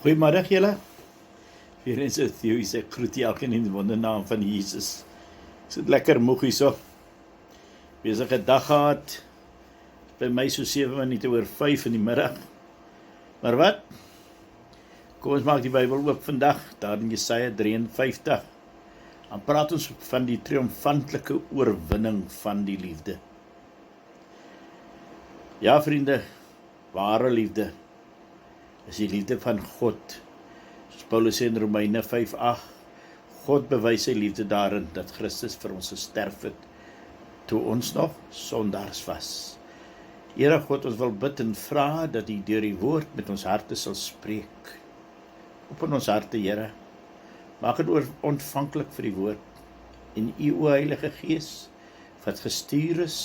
Goeiemiddag julle. Weer eens Theo, ek groet elkeen in die wondernaam van Jesus. Ek sit lekker moeg hierso. Besige dag gehad. By my so 7 minute oor 5 in die middag. Maar wat? Kom ons maak die Bybel oop vandag, daar in Jesaja 53. Dan praat ons van die triomfantelike oorwinning van die liefde. Ja vriende, ware liefde is die liefde van God. Soos Paulus sê in Romeine 5:8, God bewys sy liefde daarin dat Christus vir ons gesterf het, toe ons nog sondaars was. Here God, ons wil bid en vra dat U deur die woord met ons harte sal spreek. Open ons harte, Here. Maak dit ontvanklik vir die woord. En U, o Heilige Gees, wat gestuur is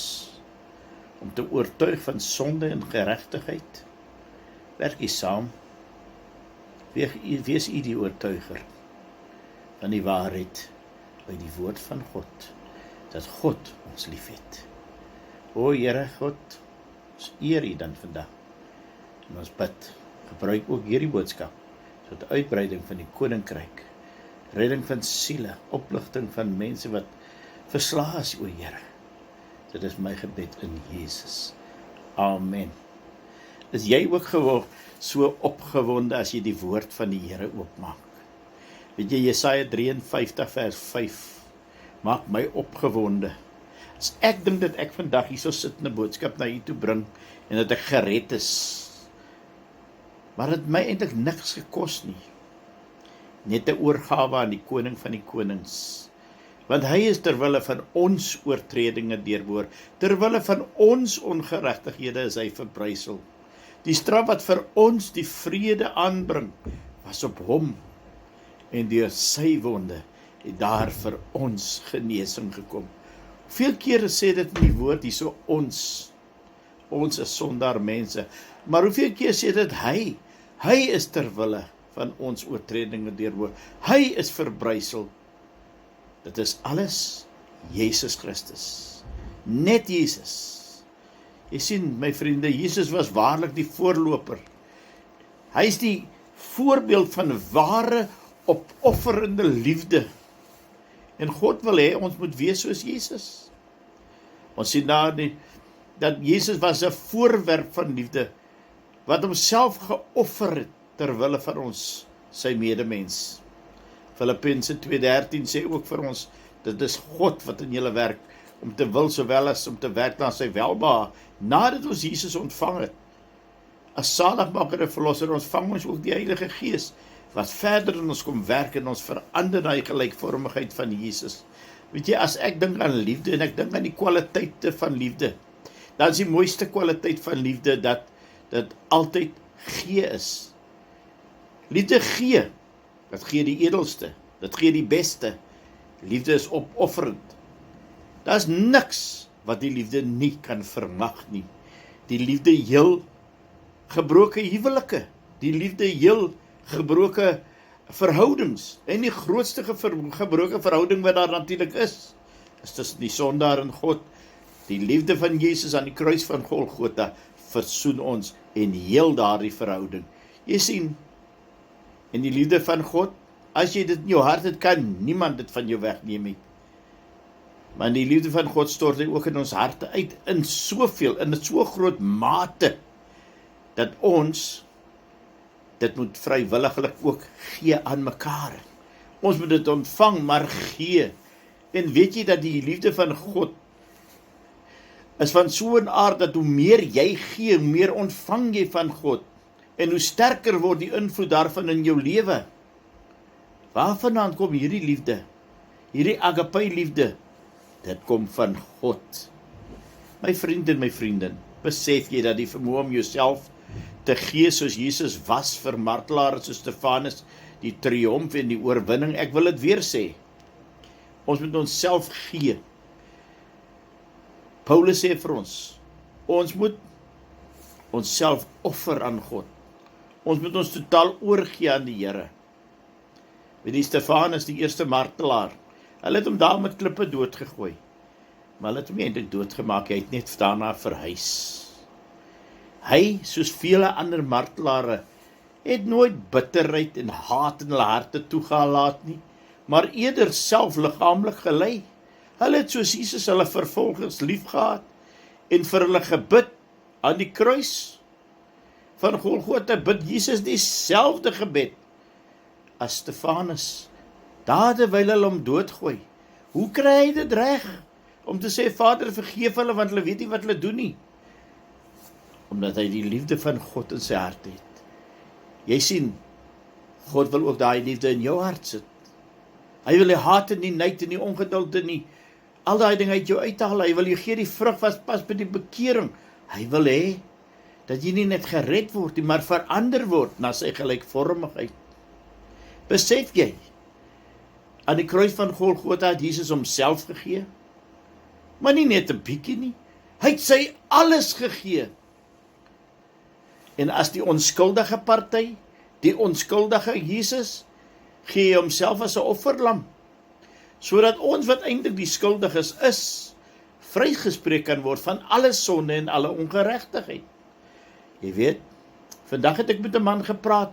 om te oortuig van sonde en geregtigheid, werk U saam. Wees U die oortuiger van die waarheid by die woord van God, dat God ons liefhet. O Here God, ons eer U dan vandag. En ons bid, gebruik ook hierdie boodskap tot uitbreiding van die koninkryk, redding van siele, opligting van mense wat verslae is, o Here. Dit is my gebed in Jesus. Amen. Is jy ook so opgewonde as jy die woord van die Here oopmaak? Weet jy, Jesaja 53 vers 5, maak my opgewonde. As ek dink dat ek vandag hier so sit en 'n boodskap na U toe bring, en dat ek gered is, maar het my eintlik niks gekos nie. Net 'n oorgawe aan die koning van die konings. Want hy is terwille van ons oortredinge deurboor, terwille van ons ongeregtighede is hy verbrysel. Die straf wat vir ons die vrede aanbring, was op hom, en deur sy wonde het daar vir ons genesing gekom. Veel kere sê dit in die woord hierso ons is sondaar mense, maar hoeveel keer sê dit hy is terwille van ons oortredinge deurboor, hy is verbrysel. Dit is alles Jesus Christus, net Jesus. Jy sien, my vriende, Jesus was waarlik die voorloper. Hy is die voorbeeld van ware, opofferende liefde. En God wil hê ons moet wees soos Jesus. Ons sien daar dat Jesus was 'n voorwerp van liefde, wat homself geoffer het terwille van ons, sy medemens. Filippense 2:13 sê ook vir ons, dit is God wat in julle werk, om te wil sowel as om te werk na sy welbehae, nadat ons Jesus ontvang het. As saligmaker en verlosser ontvang ons ook die Heilige Gees, wat verder in ons kom werk en ons verander na die gelykvormigheid van Jesus. Weet jy, as ek dink aan liefde, en ek dink aan die kwaliteite van liefde, dan is die mooiste kwaliteit van liefde, dat dit altyd gee is. Liefde gee, dit gee die edelste, dit gee die beste. Liefde is opofferend. Daar is niks wat die liefde nie kan vermag nie. Die liefde heel gebroke huwelike, die liefde heel gebroke verhoudings, en die grootste gebroke verhouding wat daar natuurlik is tussen die sondaar en God. Die liefde van Jesus aan die kruis van Golgotha versoen ons en heel daardie verhouding. Jy sien, en die liefde van God, as jy dit in jou hart het, kan niemand dit van jou wegneem nie. Maar die liefde van God stort hy ook in ons harte uit, in soveel, in so groot mate, dat ons dit moet vrywilliglik ook gee aan mekaar. Ons moet dit ontvang, maar gee. En weet jy dat die liefde van God is van so 'n aard, dat hoe meer jy gee, hoe meer ontvang jy van God, en hoe sterker word die invloed daarvan in jou lewe. Waarvandaan kom hierdie liefde? Hierdie agape liefde? Dit kom van God. My vriend en my vriendin, besef jy dat die vermoë om jouself te gee soos Jesus was vir martelaars soos Stefanus, die triomf en die oorwinning, ek wil dit weer sê, ons moet onsself gee. Paulus sê vir ons moet onsself offer aan God. Ons moet ons totaal oorgee aan die Here. Weet die Stefanus, die eerste martelaar, hulle het hom daar met klippe doodgegooi, maar hulle het hom nie eintlik doodgemaak, hy het net daarna verhuis. Hy, soos vele ander martelare, het nooit bitterheid en haat in hulle harte toegelaat nie, maar eerder self liggaamlik gelei. Hulle het soos Jesus hulle vervolgers liefgehad en vir hulle gebid aan die kruis van Golgotha. Bid Jesus dieselfde gebed as Stefanus, daar terwyl hulle hom doodgooi. Hoe kry hy dit reg om te sê, Vader, vergeef hulle, want hulle weet nie wat hulle doen nie? Omdat hy die liefde van God in sy hart het. Jy sien, God wil ook daai liefde in jou hart sit. Hy wil die haat en die nyd en die ongeduld en die al daai dinge uit jou uithaal. Hy wil jy gee die vrug wat pas by die bekering. Hy wil hê dat jy nie net gered word nie, maar verander word na sy gelykvormigheid. Besef jy, aan die kruis van Golgotha het Jesus homself gegee, maar nie net 'n bietjie nie. Hy het sy alles gegee. En as die onskuldige party, die onskuldige Jesus, gee hy homself as 'n offerlam, sodat ons wat eintlik die skuldiges is, vrygespreek kan word van alle sonde en alle ongeregtigheid. Jy weet, vandag het ek met 'n man gepraat,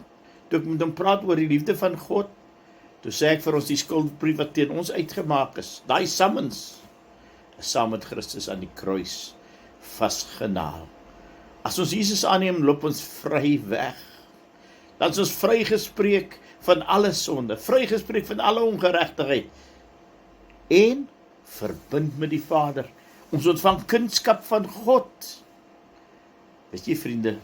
toe ek met hom praat oor die liefde van God, toe sê ek vir ons die skuldbrief wat teen ons uitgemaak is, daai summons, is saam met Christus aan die kruis vasgenaal. As ons Jesus aanneem, loop ons vry weg. Dan is ons vrygespreek van alle sonde, vrygespreek van alle ongeregtigheid en verbind met die Vader. Ons ontvang kindskap van God. Weet jy, vriende,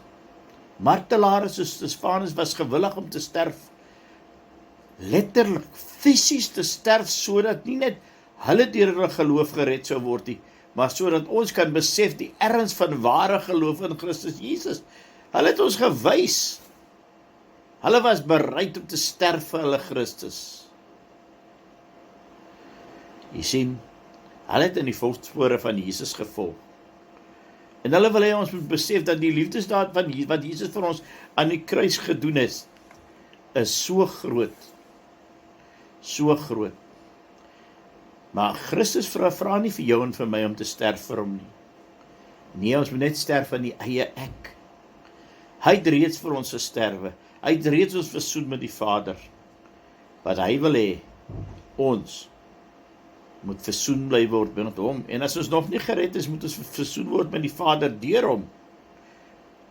martelaars soos Stefanus was gewillig om te sterf, letterlik, fisies te sterf, sodat nie net hulle deur hulle geloof gered sou word nie, maar sodat ons kan besef die erns van ware geloof in Christus Jesus. Hulle het ons gewys. Hulle was bereid om te sterf vir hulle Christus. Jy sien, hulle het in die voetspore van Jesus gevolg. En hulle wil hê ons moet besef dat die liefdesdaad van wat Jesus vir ons aan die kruis gedoen het, is so groot. So groot. Maar Christus vra nie vir jou en vir my om te sterf vir hom nie. Nee, ons moet net sterf aan die eie ek. Hy het reeds vir ons gesterwe. Hy het reeds ons versoen met die Vader. Wat hy wil hê, ons moet versoen bly word met hom. En as ons nog nie gered is, moet ons versoen word met die Vader deur hom.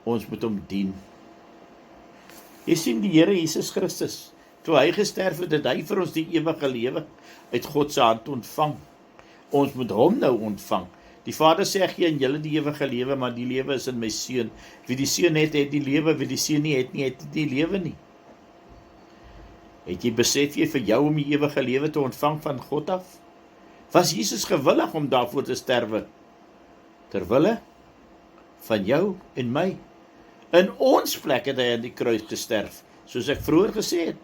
Ons moet hom dien. Jy sien die Here Jesus Christus, toe hy gesterf het, het hy vir ons die ewige lewe uit God se hand ontvang. Ons moet hom nou ontvang. Die Vader sê, gee aan julle die ewige lewe, maar die lewe is in my seun. Wie die seun het, het die lewe, wie die seun nie het nie, het die lewe nie. Het jy besef jy vir jou om die ewige lewe te ontvang van God af? Was Jesus gewillig om daarvoor te sterwe? Terwille van jou en my. In ons plek het hy aan die kruis gesterf, soos ek vroeër gesê het.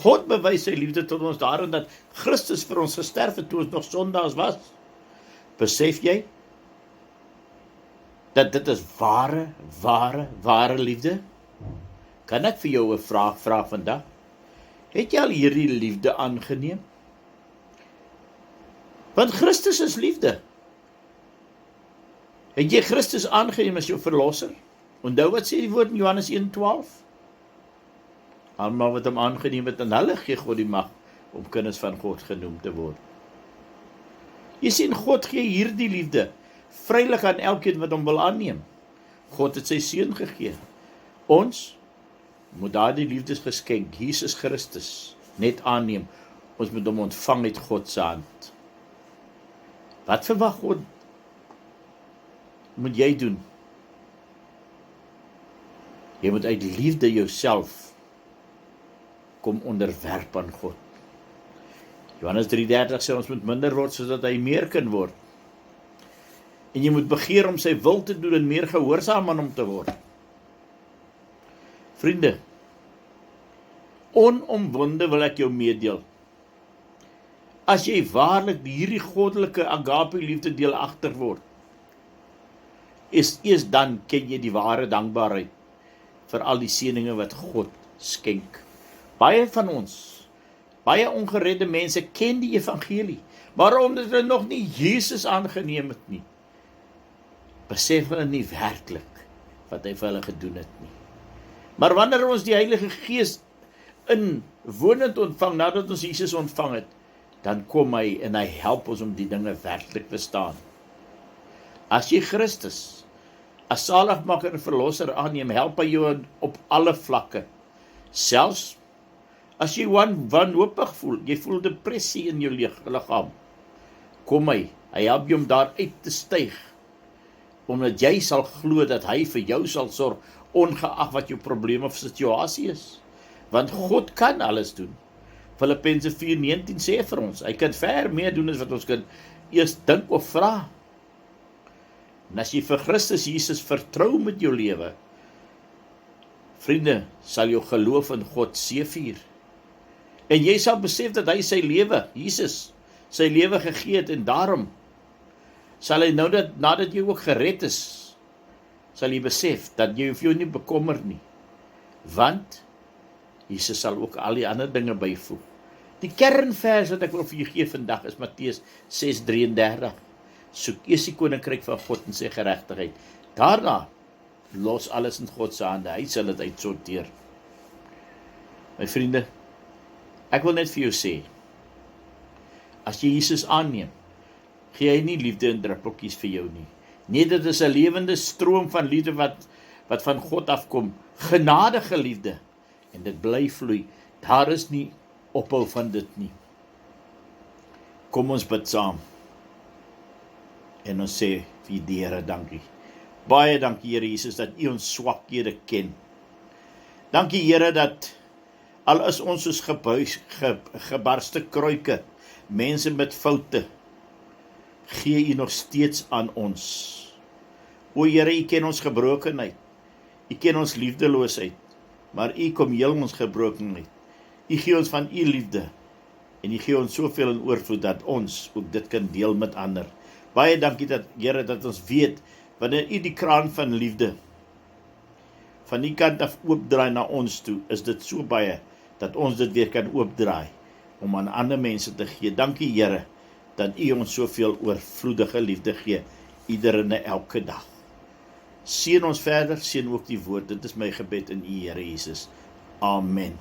God bewys sy liefde tot ons daarin dat Christus vir ons gesterf het toe ons nog sondaars was. Besef jy dat dit is ware liefde? Kan ek vir jou 'n vraag vra vandag? Het jy al hierdie liefde aangeneem? Want Christus is liefde. Het jy Christus aangeneem as jou verlosser? Onthou wat sê die woord in Johannes 1:12? Almal wat hom aangeneem het, aan hulle gee God die mag om kinders van God genoem te word. Jy sien, God gee hierdie liefde vrylik aan elkeen wat hom wil aanneem. God het sy seun gegee. Ons moet daardie liefdesgeskenk, Jesus Christus, net aanneem. Ons moet hom ontvang uit God se hand. Wat verwag God moet jy doen? Jy moet uit liefde jouself kom onderwerp aan God. Johannes 3:30 sê ons moet minder word sodat hy meer kan word. En jy moet begeer om sy wil te doen en meer gehoorsaam aan hom te word. Vriende, onomwonde wil ek jou meedeel. As jy waarlik hierdie goddelike agape liefde deelagtig word, eers dan ken jy die ware dankbaarheid vir al die seëninge wat God skenk. Baie van ons, baie ongeredde mense ken die evangelie, maar omdat hulle nog nie Jesus aangeneem het nie, besef hulle nie werklik wat hy vir hulle gedoen het nie. Maar wanneer ons die Heilige Gees inwonend ontvang, nadat ons Jesus ontvang het, dan kom hy en hy help ons om die dinge werklik te verstaan. As jy Christus as saligmaker en verlosser aanneem, help hy jou op alle vlakke. Selfs as jy wanhoopig voel, jy voel depressie in jou liggaam, kom hy help jou om daar uit te styg, omdat jy sal glo dat hy vir jou sal sorg, ongeag wat jou probleem of situasie is. Want God kan alles doen. Filippense 4:19 sê vir ons, hy kan ver meer doen as wat ons kan eers dink of vra. En as jy vir Christus Jesus vertrou met jou lewe, vriende, sal jou geloof in God seëvier. En jy sal besef dat hy sy lewe, Jesus, sy lewe gegee het, en daarom sal hy nou nadat jy ook gered is, sal jy besef dat jy hoef jou nie bekommer nie, want Jesus sal ook al die ander dinge byvoeg. Die kernvers wat ek wil vir jou gee vandag is Matteus 6:33. Soek eers die koninkryk van God en sy geregtigheid. Daarna los alles in God se hande. Hy sal dit uitsorteer. My vriende, ek wil net vir jou sê, as jy Jesus aanneem, gee hy nie liefde in druppeltjies vir jou nie. Nee, dit is 'n lewende stroom van liefde wat van God afkom, genadige liefde, en dit bly vloei. Daar is nie ophou van dit nie. Kom ons bid saam, en ons sê vir die Here dankie. Baie dankie, Here Jesus, dat U ons swakhede ken. Dankie, Here, dat al is ons soos gebarste kruike, mense met foute, gee U nog steeds aan ons. O Here, U ken ons gebrokenheid, U ken ons liefdeloosheid, maar U kom heel ons gebrokenheid. U gee ons van U liefde, en U gee ons soveel in oorvloed, dat ons ook dit kan deel met ander. Baie dankie, Here, dat ons weet, wanneer U die kraan van liefde van die kant af oopdraai na ons toe, is dit so baie, dat ons dit weer kan oopdraai, om aan ander mense te gee. Dankie, Here, dat U ons soveel oorvloedige liefde gee, iedere en elke dag. Seën ons verder, seën ook die woord. Dit is my gebed in U, Here Jesus. Amen.